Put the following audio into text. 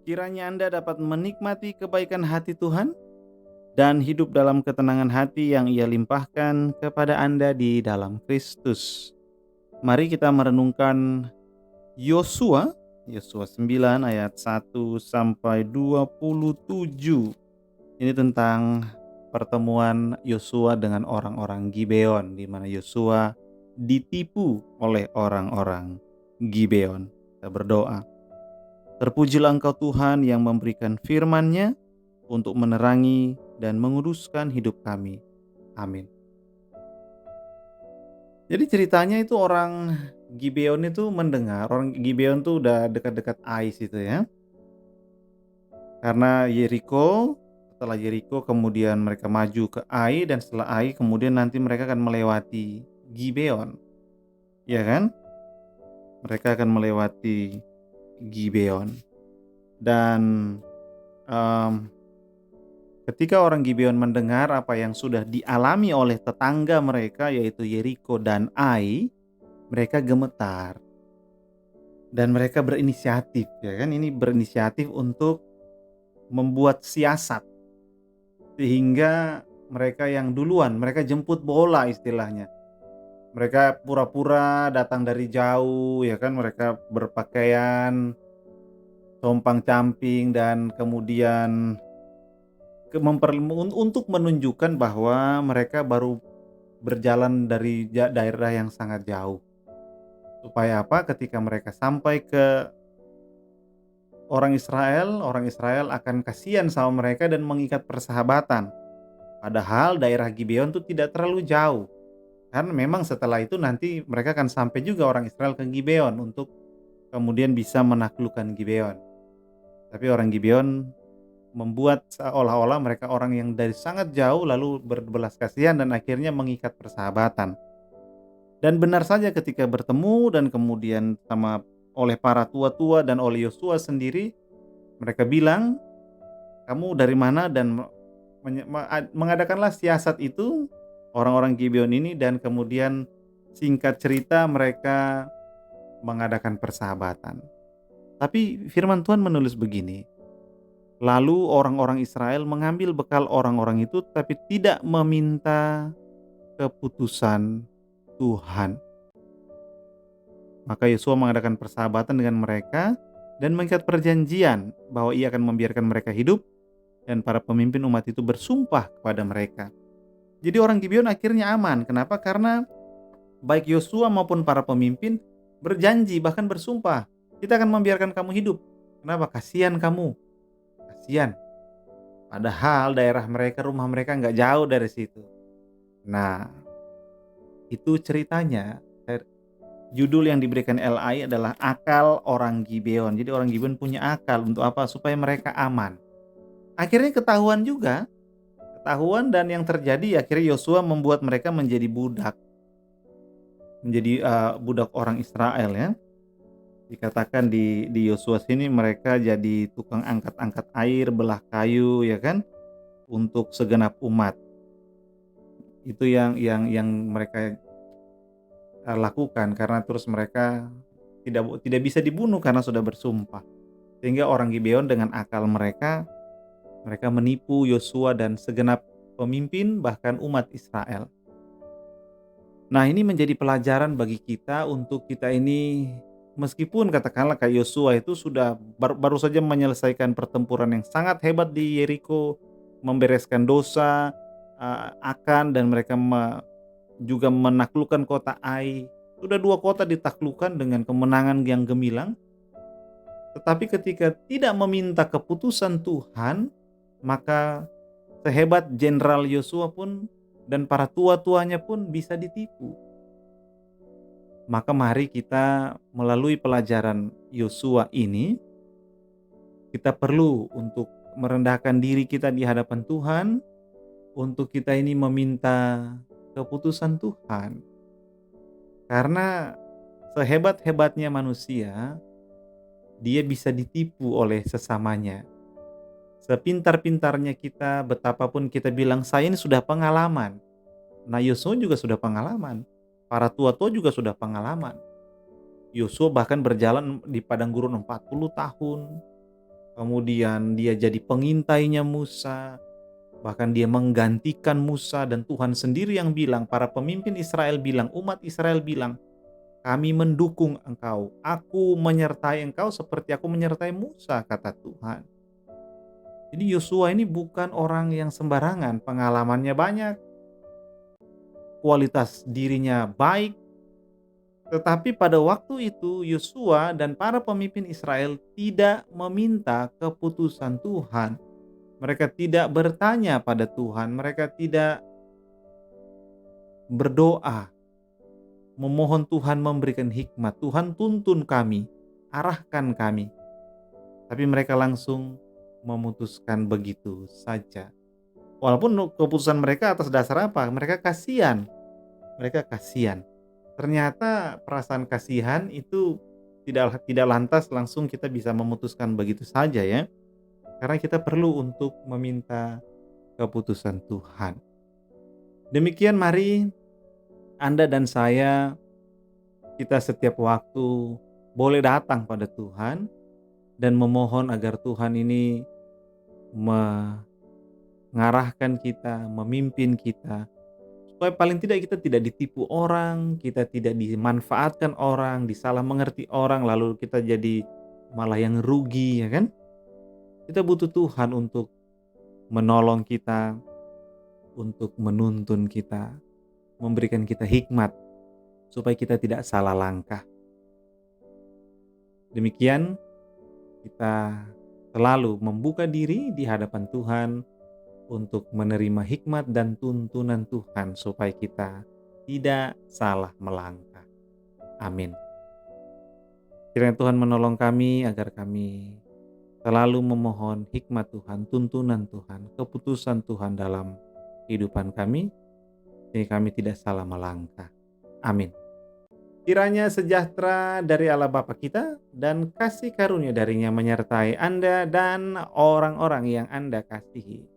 Kiranya Anda dapat menikmati kebaikan hati Tuhan dan hidup dalam ketenangan hati yang Ia limpahkan kepada Anda di dalam Kristus. Mari kita merenungkan Yosua, Yosua 9 ayat 1 sampai 27. Ini tentang pertemuan Yosua dengan orang-orang Gibeon, di mana Yosua ditipu oleh orang-orang Gibeon. Kita berdoa. Terpujilah Engkau Tuhan yang memberikan firman-Nya untuk menerangi dan menguduskan hidup kami. Amin. Jadi ceritanya itu orang Gibeon itu mendengar, orang Gibeon tuh udah dekat-dekat Ais itu ya. Karena setelah Yeriko kemudian mereka maju ke Ai, dan setelah Ai kemudian nanti mereka akan melewati Gibeon. Ya kan? Mereka akan melewati Gibeon. Dan ketika orang Gibeon mendengar apa yang sudah dialami oleh tetangga mereka yaitu Yeriko dan Ai, mereka gemetar dan mereka berinisiatif, ya kan? Ini berinisiatif untuk membuat siasat sehingga mereka yang duluan, mereka jemput bola istilahnya. Mereka pura-pura datang dari jauh, ya kan? Mereka berpakaian compang-camping dan kemudian untuk menunjukkan bahwa mereka baru berjalan dari daerah yang sangat jauh. Supaya apa? Ketika mereka sampai ke orang Israel akan kasihan sama mereka dan mengikat persahabatan. Padahal daerah Gibeon itu tidak terlalu jauh. Karena memang setelah itu nanti mereka akan sampai juga orang Israel ke Gibeon untuk kemudian bisa menaklukkan Gibeon. Tapi orang Gibeon membuat seolah-olah mereka orang yang dari sangat jauh lalu berbelas kasihan dan akhirnya mengikat persahabatan. Dan benar saja ketika bertemu dan kemudian oleh para tua-tua dan oleh Yosua sendiri, mereka bilang, "Kamu dari mana?" dan mengadakanlah siasat itu orang-orang Gibeon ini, dan kemudian singkat cerita mereka mengadakan persahabatan. Tapi firman Tuhan menulis begini, lalu orang-orang Israel mengambil bekal orang-orang itu tapi tidak meminta keputusan Tuhan. Maka Yosua mengadakan persahabatan dengan mereka dan mengikat perjanjian bahwa ia akan membiarkan mereka hidup, dan para pemimpin umat itu bersumpah kepada mereka. Jadi orang Gibeon akhirnya aman. Kenapa? Karena baik Yosua maupun para pemimpin berjanji, bahkan bersumpah, kita akan membiarkan kamu hidup. Kenapa? Kasihan kamu. Kasihan. Padahal daerah mereka, rumah mereka nggak jauh dari situ. Nah, itu ceritanya. Judul yang diberikan LI adalah Akal Orang Gibeon. Jadi orang Gibeon punya akal untuk apa? Supaya mereka aman. Akhirnya ketahuan dan yang terjadi akhirnya Yosua membuat mereka menjadi budak. Budak orang Israel ya. Dikatakan di Yosua sini mereka jadi tukang angkat-angkat air, belah kayu ya kan, untuk segenap umat. Itu yang mereka lakukan, karena terus mereka tidak bisa dibunuh karena sudah bersumpah. Sehingga orang Gibeon dengan akal mereka menipu Yosua dan segenap pemimpin bahkan umat Israel. Nah, ini menjadi pelajaran bagi kita untuk kita ini, meskipun katakanlah kayak Yosua itu sudah baru saja menyelesaikan pertempuran yang sangat hebat di Yeriko, membereskan dosa Akan, dan mereka juga menaklukkan kota Ai. Sudah 2 kota ditaklukkan dengan kemenangan yang gemilang. Tetapi ketika tidak meminta keputusan Tuhan, maka sehebat Jenderal Yosua pun dan para tua-tuanya pun bisa ditipu. Maka mari kita melalui pelajaran Yosua ini, kita perlu untuk merendahkan diri kita di hadapan Tuhan, untuk kita ini meminta keputusan Tuhan. Karena sehebat-hebatnya manusia, dia bisa ditipu oleh sesamanya. Sepintar-pintarnya kita, betapapun kita bilang saya ini sudah pengalaman. Nah, Yosua juga sudah pengalaman. Para tua-tua juga sudah pengalaman. Yosua bahkan berjalan di padang gurun 40 tahun. kemudian dia jadi pengintainya Musa, bahkan dia menggantikan Musa, dan Tuhan sendiri yang bilang, para pemimpin Israel bilang, umat Israel bilang, "Kami mendukung engkau, aku menyertai engkau seperti aku menyertai Musa," kata Tuhan. Jadi Yosua ini bukan orang yang sembarangan, pengalamannya banyak, kualitas dirinya baik, tetapi pada waktu itu Yosua dan para pemimpin Israel tidak meminta keputusan Tuhan. Mereka tidak bertanya pada Tuhan, mereka tidak berdoa, memohon Tuhan memberikan hikmat. Tuhan tuntun kami, arahkan kami. Tapi mereka langsung memutuskan begitu saja. Walaupun keputusan mereka atas dasar apa? Mereka kasihan. Mereka kasihan. Ternyata perasaan kasihan itu tidak lantas langsung kita bisa memutuskan begitu saja ya. Karena kita perlu untuk meminta keputusan Tuhan. Demikian mari Anda dan saya, kita setiap waktu boleh datang pada Tuhan dan memohon agar Tuhan ini mengarahkan kita, memimpin kita, supaya paling tidak kita tidak ditipu orang, kita tidak dimanfaatkan orang, disalah mengerti orang, lalu kita jadi malah yang rugi, ya kan? Kita butuh Tuhan untuk menolong kita, untuk menuntun kita, memberikan kita hikmat, supaya kita tidak salah langkah. Demikian, kita selalu membuka diri di hadapan Tuhan untuk menerima hikmat dan tuntunan Tuhan supaya kita tidak salah melangkah. Amin. Kiranya Tuhan menolong kami agar kami selalu memohon hikmat Tuhan, tuntunan Tuhan, keputusan Tuhan dalam kehidupan kami, sehingga kami tidak salah melangkah. Amin. Kiranya sejahtera dari Allah Bapa kita dan kasih karunia darinya menyertai Anda dan orang-orang yang Anda kasihi.